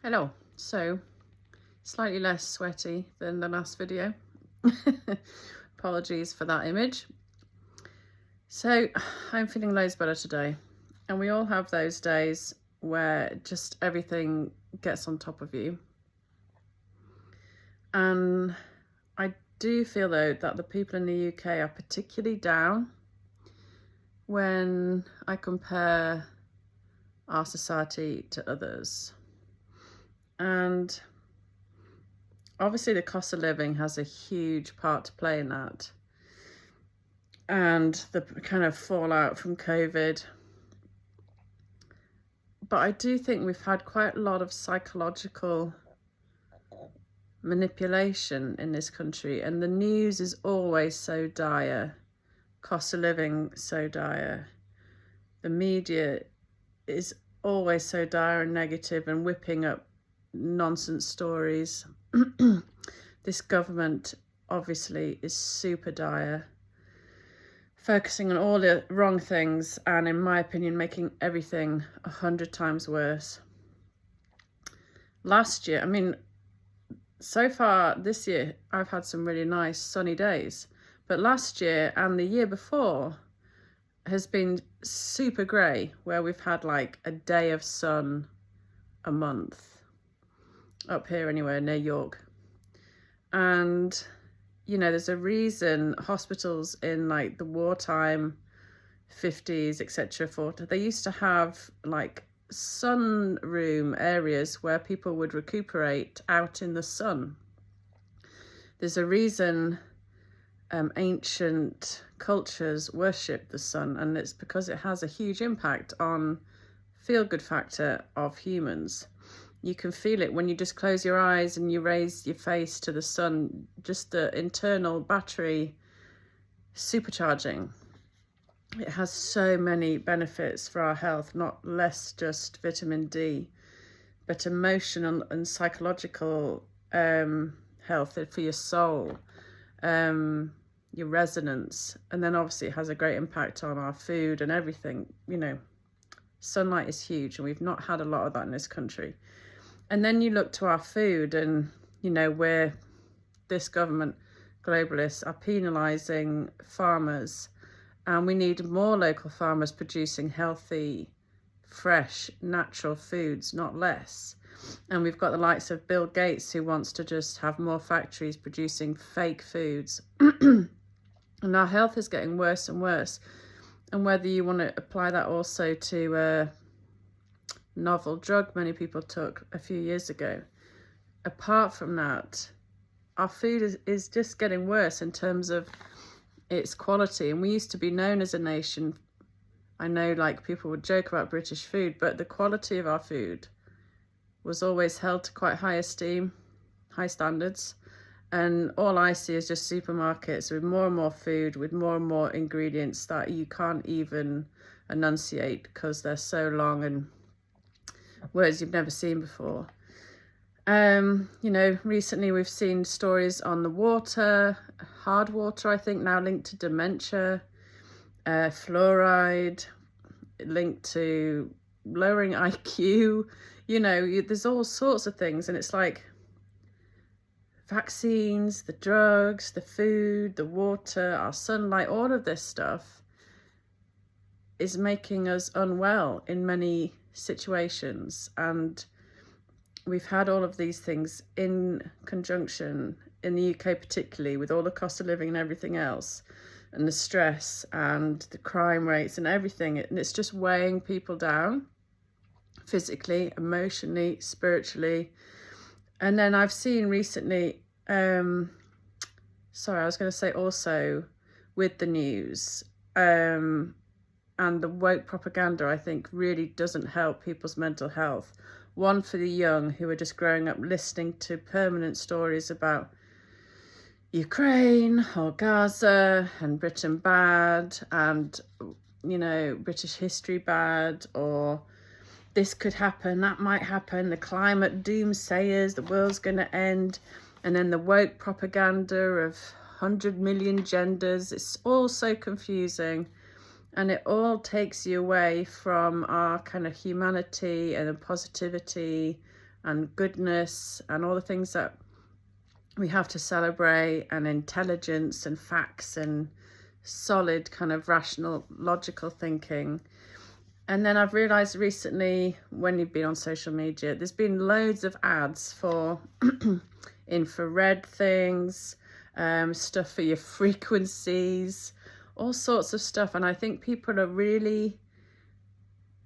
Hello. So, slightly less sweaty than the last video. Apologies for that image. So, I'm feeling loads better today. And we all have those days where just everything gets on top of you. And I do feel, though, that the people in the UK are particularly down when I compare our society to others. And obviously the cost of living has a huge part to play in that, and the kind of fallout from COVID. But I do think we've had quite a lot of psychological manipulation in this country, and the news is always so dire, cost of living so dire, the media is always so dire and negative and whipping up nonsense stories. This government obviously is super dire, focusing on all the wrong things and, in my opinion, making everything 100 times worse. Last year, so far this year, I've had some really nice sunny days, but last year and the year before has been super grey, where we've had like a day of sun a month, up here anywhere near York. And there's a reason hospitals in like the wartime 50s, etc., they used to have like sunroom areas where people would recuperate out in the sun. There's a reason ancient cultures worship the sun, and it's because it has a huge impact on feel-good factor of humans. You can feel it when you just close your eyes and you raise your face to the sun, just the internal battery supercharging. It has so many benefits for our health, not less just vitamin D, but emotional and psychological health for your soul, your resonance. And then obviously it has a great impact on our food and everything. Sunlight is huge, and we've not had a lot of that in this country. And then you look to our food, and where this government, globalists, are penalising farmers, and we need more local farmers producing healthy, fresh, natural foods, not less. And we've got the likes of Bill Gates, who wants to just have more factories producing fake foods. And our health is getting worse and worse. And whether you want to apply that also to a novel drug many people took a few years ago, apart from that, our food is just getting worse in terms of its quality. And we used to be known as a nation, I know like people would joke about British food, but the quality of our food was always held to quite high esteem, high standards. And all I see is just supermarkets with more and more food, with more and more ingredients that you can't even enunciate because they're so long and words you've never seen before. Recently we've seen stories on the water, hard water, I think now linked to dementia, fluoride linked to lowering IQ. There's all sorts of things, and it's like vaccines, the drugs, the food, the water, our sunlight, all of this stuff is making us unwell in many situations. And we've had all of these things in conjunction in the UK, particularly with all the cost of living and everything else, and the stress and the crime rates and everything. And it's just weighing people down physically, emotionally, spiritually. And then I've seen recently, also with the news, and the woke propaganda, I think, really doesn't help people's mental health. One, for the young who are just growing up listening to permanent stories about Ukraine or Gaza and Britain bad, and British history bad, or this could happen, that might happen, the climate doomsayers, the world's going to end. And then the woke propaganda of 100 million genders. It's all so confusing, and it all takes you away from our kind of humanity and positivity and goodness and all the things that we have to celebrate, and intelligence and facts and solid kind of rational, logical thinking. And then I've realized recently, when you've been on social media, there's been loads of ads for infrared things, stuff for your frequencies, all sorts of stuff. And I think people are really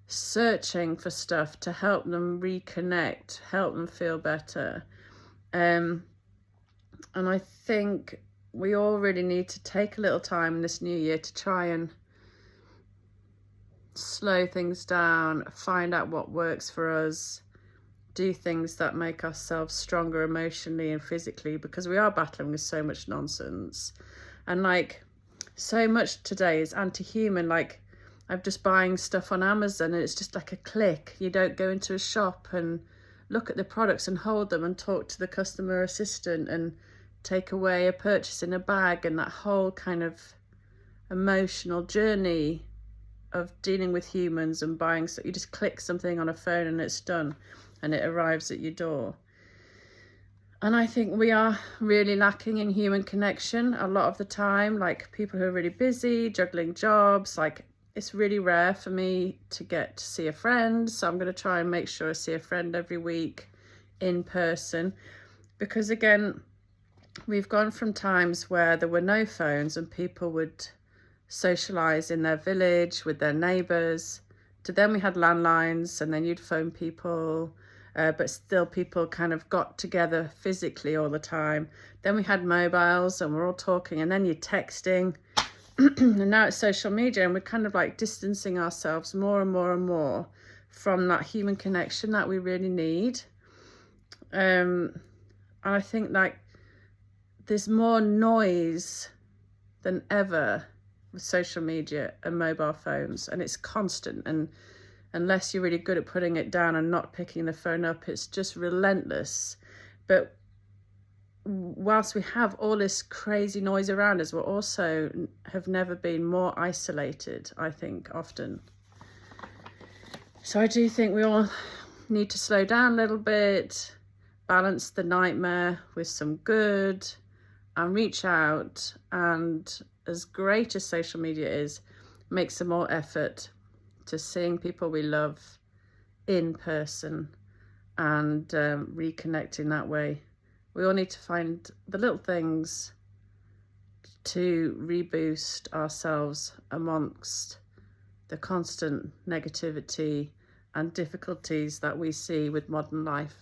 searching for stuff to help them reconnect, help them feel better. And I think we all really need to take a little time in this new year to try and slow things down, find out what works for us, do things that make ourselves stronger emotionally and physically, because we are battling with so much nonsense. And like, so much today is anti-human. Like, I'm just buying stuff on Amazon and it's just like a click. You don't go into a shop and look at the products and hold them and talk to the customer assistant and take away a purchase in a bag, and that whole kind of emotional journey of dealing with humans and buying. So you just click something on a phone and it's done, and it arrives at your door. And I think we are really lacking in human connection a lot of the time. Like, people who are really busy juggling jobs, like, it's really rare for me to get to see a friend, so I'm going to try and make sure I see a friend every week in person, because again, we've gone from times where there were no phones and people would socialize in their village with their neighbors, to then we had landlines and then you'd phone people, but still people kind of got together physically all the time. Then we had mobiles and we're all talking, and then you're texting. And now it's social media, and we're kind of like distancing ourselves more and more and more from that human connection that we really need. And I think like there's more noise than ever with social media and mobile phones, and it's constant, and unless you're really good at putting it down and not picking the phone up, it's just relentless. But whilst we have all this crazy noise around us, we also have never been more isolated, I think, often. So I do think we all need to slow down a little bit, balance the nightmare with some good, and reach out, and as great as social media is, make some more effort to seeing people we love in person and reconnecting that way. We all need to find the little things to reboost ourselves amongst the constant negativity and difficulties that we see with modern life.